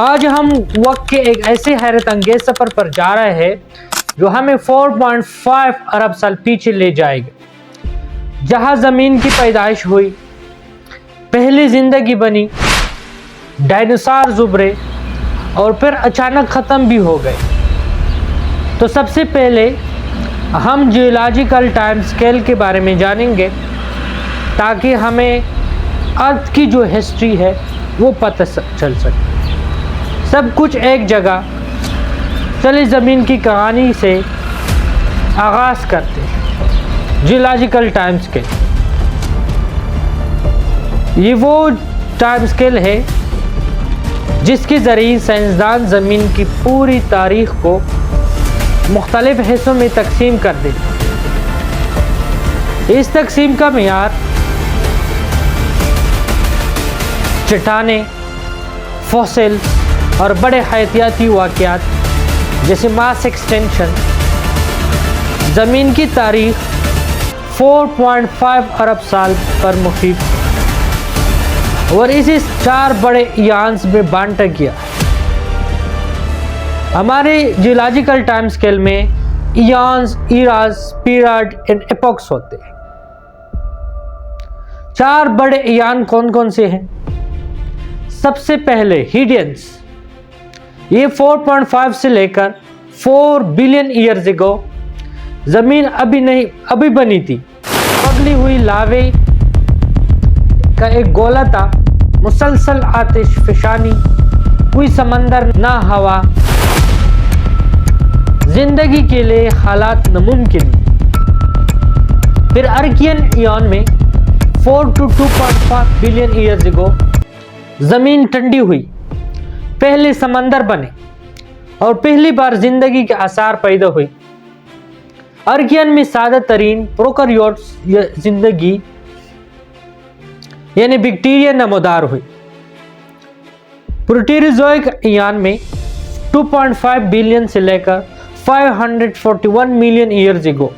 आज हम वक्त के एक ऐसे हैरत अंगेज सफर पर जा रहे हैं जो हमें 4.5 अरब साल पीछे ले जाएगा, जहां जमीन की पैदाइश हुई, पहली जिंदगी बनी, डायनासोर उभरे और फिर अचानक ख़त्म भी हो गए। तो सबसे पहले हम जियोलॉजिकल टाइम स्केल के बारे में जानेंगे ताकि हमें अर्थ की जो हिस्ट्री है वो पता चल सके। सब कुछ एक जगह। चलिए ज़मीन की कहानी से आगाज़ करते हैं। जियोलॉजिकल टाइम स्केल, ये वो टाइम स्केल है जिसके ज़रिए साइंसदान ज़मीन की पूरी तारीख़ को मुख्तलिफ़ हिस्सों में तकसीम कर देते। इस तकसीम का मियार चट्टानें, फॉसिल और बड़े हयातियाती वाक़यात जैसे मास एक्सटेंशन, ज़मीन की तारीख़ 4.5 अरब साल पर मुहित और इसे 4 बड़े इयान्स में बांटा गया। हमारे जियोलॉजिकल टाइम स्केल में इयान्स, ईराज, पीरियड एंड एपोक्स होते हैं। 4 बड़े इयान कौन कौन से हैं? सबसे पहले हीडियंस, ये 4.5 से लेकर 4 बिलियन ईयर्स एगो ज़मीन अभी बनी थी। पगली हुई लावे का एक गोला था, मुसलसल आतिश फिशानी, कोई समंदर ना हवा, जिंदगी के लिए हालात नामुमकिन। फिर अर्कियन इयान में 4 to 2.5 बिलियन ईयर्स एगो ज़मीन ठंडी हुई, पहले समंदर बने और पहली बार जिंदगी के आसार पैदा हुई। अर्कियन में सादा तरीन प्रोकैरियोट्स जिंदगी यानी बैक्टीरिया नमोदार हुई। प्रोटीरोजोइक इयान में 2.5 बिलियन से लेकर 541 मिलियन ईयर्स एगो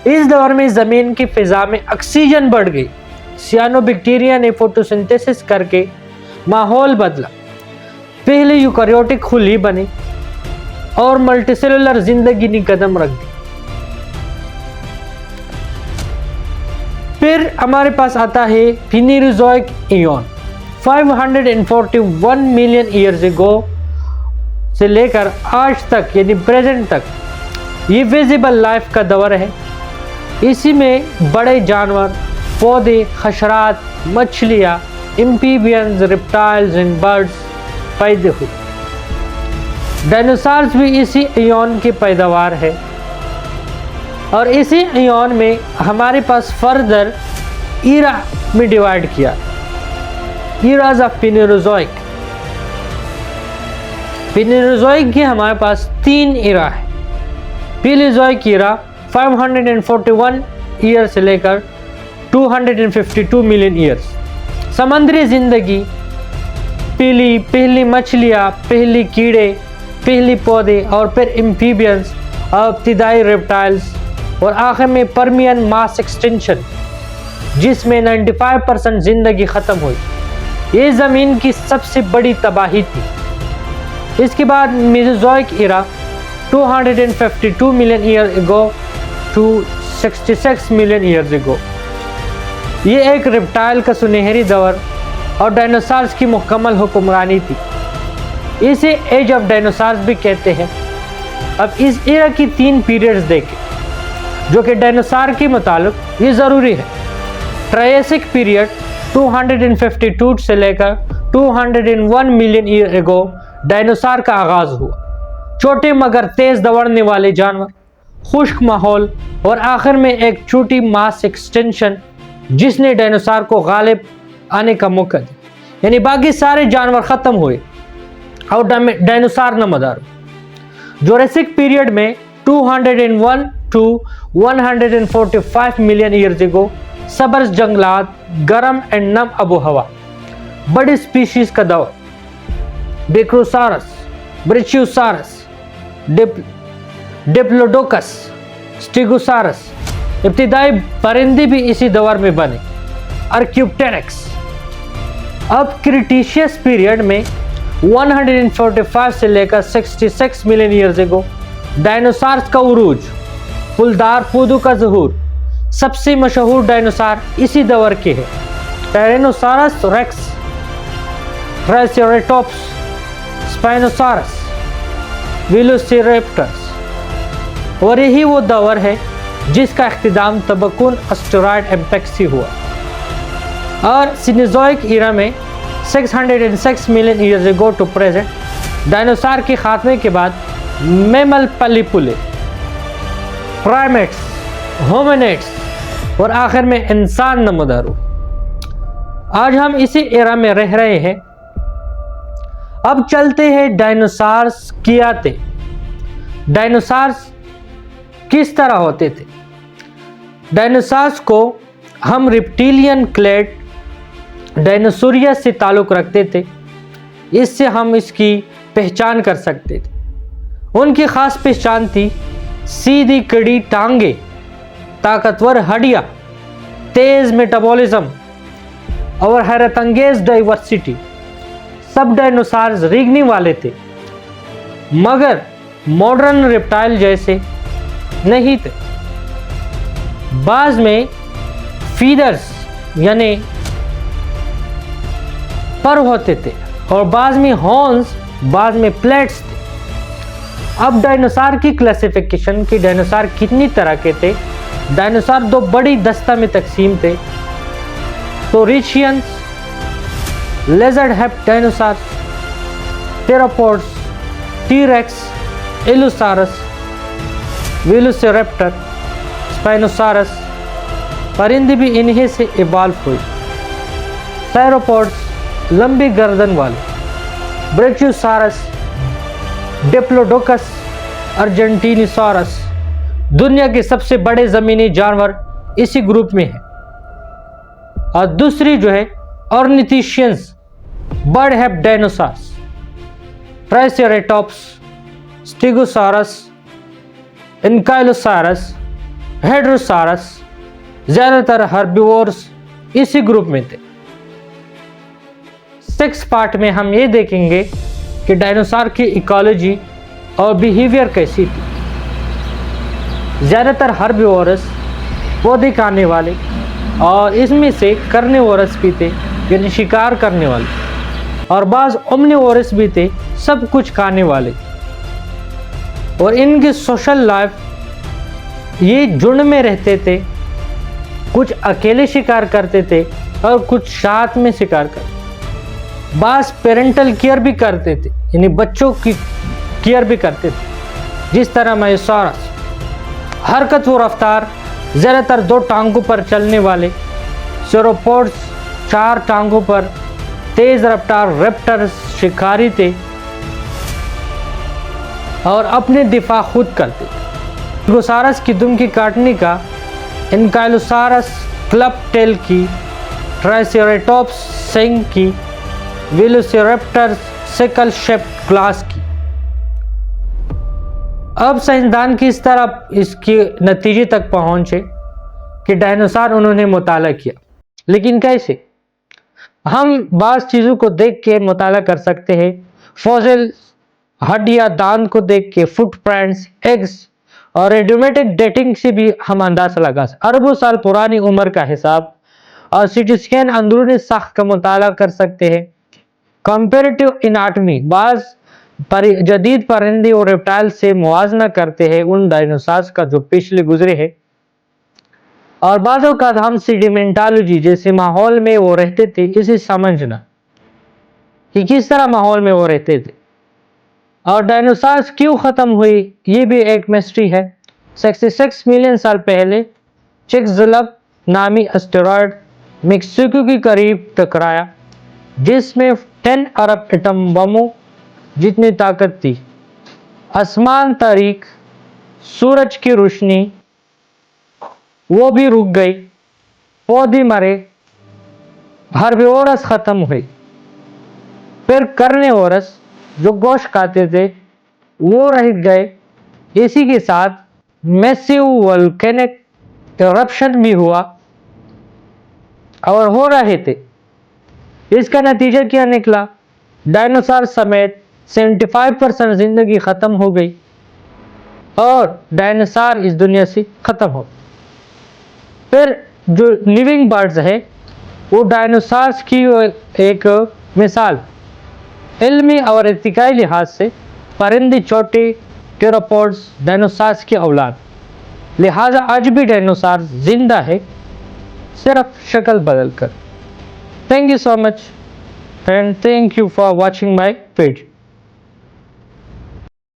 इस दौर में ज़मीन की फिजा में ऑक्सीजन बढ़ गई। सियानोबैक्टीरिया ने फोटोसिंथेसिस करके माहौल बदला, पहले यूकैरियोटिक खुली बनी और मल्टीसेलुलर जिंदगी ने कदम रख दी। फिर हमारे पास आता है फेनेरोजोइक इयान, 541 मिलियन ईयर्स एगो से लेकर आज तक यानी प्रेजेंट तक ये विजिबल लाइफ का दौर है। इसी में बड़े जानवर, पौधे, हशरात, मछलियाँ, एम्फीबियंस, रेप्टाइल्स एंड बर्ड्स पैदा हुए। डायनासोर्स भी इसी इयान की पैदावार है और इसी इयान में हमारे पास फर्दर ईरा में डिवाइड किया, ईराज ऑफ फेनेरोजोइक। फेनेरोजोइक के हमारे पास 3 ईरा है। पैलेयोजोइक ईरा 541 ईयर से लेकर 252 मिलियन ईयर्स, समंदरी जिंदगी, पहली मछलियाँ, पहली कीड़े, पहली पौधे और फिर एम्फीबियंस और इब्तिदाई रेप्टाइल्स और आखिर में पर्मियन मास एक्सटेंशन जिसमें 95% जिंदगी ख़त्म हुई। ये ज़मीन की सबसे बड़ी तबाही थी। इसके बाद Mesozoic era 252 million year ago to 66 million years ago, ये एक रेप्टाइल का सुनहरी दौर और डायनासोर्स की मुकम्मल हुक्मरानी थी। इसे एज ऑफ डायनासोर्स भी कहते हैं। अब इस एरा की 3 पीरियड्स देखें जो कि डायनासोर के मुताबिक ये ज़रूरी है। ट्रायसिक पीरियड 252 से लेकर 201 मिलियन ईयर एगो डायनासोर का आगाज़ हुआ। छोटे मगर तेज़ दौड़ने वाले जानवर, खुश्क माहौल और आखिर में एक छोटी मास एक्सटेंशन जिसने डायनासोर को गालिब आने का मौका दिया, यानी बाकी सारे जानवर ख़त्म हुए और डायनासोर नमदार। जोरासिक पीरियड में 201 to 145 मिलियन ईयर्स एगो सब्ज़ जंगलात, गर्म एंड नम आबो हवा, बड़ी स्पीशीज़ का दौर, बेक्रोसारस, ब्रेचियोसारस, डिप्लोडोकस, स्टेगोसारस, इब्तिदाई परिंदे भी इसी दौर में बने, आर्क्योप्टेरक्स। अब क्रिटेशियस पीरियड में 145 से लेकर 66 मिलियन ईयर्स एगो डायनासोर्स का उरूज, फुलदार पौधों का ज़हूर। सबसे मशहूर डायनासोर इसी दौर के हैं, टायरेनोसॉरस रेक्स, ट्राइसेरेटॉप्स, स्पाइनोसॉरस, वेलोसिरैप्टर्स। और यही वो दौर है जिसका इख्तिताम तबक्कुन एस्टेरॉयड इम्पैक्ट से हुआ। और सीनोज़ोइक ईरा में 606 million years ago to present dinosaur के खात्मे के बाद मैमल पलिपुले, प्राइमेट्स, होमिनिड्स और आखिर में इंसान नमोदार हुए। आज हम इसी एरा में रह रहे हैं। अब चलते हैं डायनासोर्स की आते। डायनासोर्स किस तरह होते थे? डायनासोर्स को हम रिप्टिलियन क्लेड डायनासोरिया से ताल्लुक़ रखते थे। इससे हम इसकी पहचान कर सकते थे। उनकी ख़ास पहचान थी सीधी कड़ी टांगे, ताकतवर हड्डियाँ, तेज़ मेटाबॉलिज्म और हैरत अंगेज डाइवर्सिटी। सब डायनासोर्स रेंगने वाले थे, मगर मॉडर्न रेप्टाइल जैसे नहीं थे। बाज में फीदर्स यानी पर होते थे और बाज में हॉर्न्स, बाज में प्लेट्स थे। अब डायनासोर की क्लासिफिकेशन कि डायनासोर कितनी तरह के थे। डायनासोर दो बड़ी दस्ता में तकसीम थे, टोरिशियंस, lizard hip dinosaur, theropods, T rex, allosaurus, velociraptor, spinosaurus. परिंदे भी इन्हीं से इवॉल्व हुए। साइरोपोड्स लंबी गर्दन वाले, ब्रैचियोसारस, डिप्लोडोकस, अर्जेंटिनोसॉरस। दुनिया के सबसे बड़े ज़मीनी जानवर इसी ग्रुप में है। और दूसरी जो है ऑर्निथिशियंस, बर्ड हेप डायनासोर्स, ट्राइसेरेटॉप्स, स्टेगोसॉरस, एनकाइलोसॉरस, हेड्रोसॉरस। ज़्यादातर हर्बिवोर्स इसी ग्रुप में थे। 6 पार्ट में हम ये देखेंगे कि डायनासोर की इकोलॉजी और बिहेवियर कैसी थी। ज़्यादातर हर्बिवोरस, पौधे खाने वाले, और इसमें से कार्निवोरस भी थे यानी शिकार करने वाले, और बाज़ ओमनिवोरस भी थे, सब कुछ खाने वाले। और इनकी सोशल लाइफ ये झुंड में रहते थे। कुछ अकेले शिकार करते थे और कुछ साथ में शिकार करते। बाज़ पेरेंटल केयर भी करते थे यानी बच्चों की केयर भी करते थे, जिस तरह मायोसॉरस। हरकत व रफ्तार ज़्यादातर 2 टांगों पर चलने वाले, सेरोपोड्स 4 टांगों पर तेज़ रफ्तार रेप्टर्स शिकारी थे और अपने दिफा खुद करते थे। स्टेगोसारस की दुम की काटने का, एनकाइलोसॉरस क्लब टेल की, ट्राइसेरेटॉप्स सिंग की, वेलोसिरैप्टर सिकल शेप्ड क्लास की। अब साइंसदान किस तरह इसके नतीजे तक पहुंचे कि डायनासोर उन्होंने मुताला किया, लेकिन कैसे? हम बाज़ चीज़ों को देख के मुताला कर सकते हैं। फॉसिल, हड्डियाँ, दांत को देख के, फुटप्रिंट्स, एग्स और रेडियोमेट्रिक डेटिंग से भी हम अंदाज़ा लगा सकते। अरबों साल पुरानी उम्र का हिसाब और सिटी स्कैन अंदरूनी साख्त का मुताला कर सकते हैं। कंपेरेटिव एनाटॉमी बाज़ जदीद परिंदे और रेप्टाइल से मुआवजा करते हैं उन डायनासोर्स का जो पिछले गुजरे हैं। और बाज़ औक़ात हम सेडिमेंटोलॉजी जैसे माहौल में वो रहते थे इसे समझना कि किस तरह माहौल में वो रहते थे और डायनासोर्स क्यों ख़त्म हुई, ये भी एक मिस्ट्री है। 66 मिलियन साल पहले चिकज़लब नामी एस्टेरॉयड मेक्सिको के करीब टकराया, जिसमें 10 अरब एटम बमों जितनी ताकत थी। आसमान तारीक, सूरज की रोशनी वो भी रुक गई, पौधे मरे, हर्बिवोरस ख़त्म हुए। फिर कार्निवोरस जो गोश्त खाते थे वो रह गए। इसी के साथ मैसिव वोल्केनिक इरप्शन भी हुआ और हो रहे थे। इसका नतीजा क्या निकला डायनासोर समेत 75% जिंदगी खत्म हो गई और डायनासोर इस दुनिया से खत्म हो। फिर जो लिविंग बर्ड्स है वो डायनासोर्स की एक मिसाल। इल्मी और इतिकाई लिहाज से परिंदे छोटे टेरापोड्स डायनासोर्स की औलाद, लिहाजा आज भी डायनासोर जिंदा है, सिर्फ शक्ल बदल कर। Thank you so much and thank you for watching my video.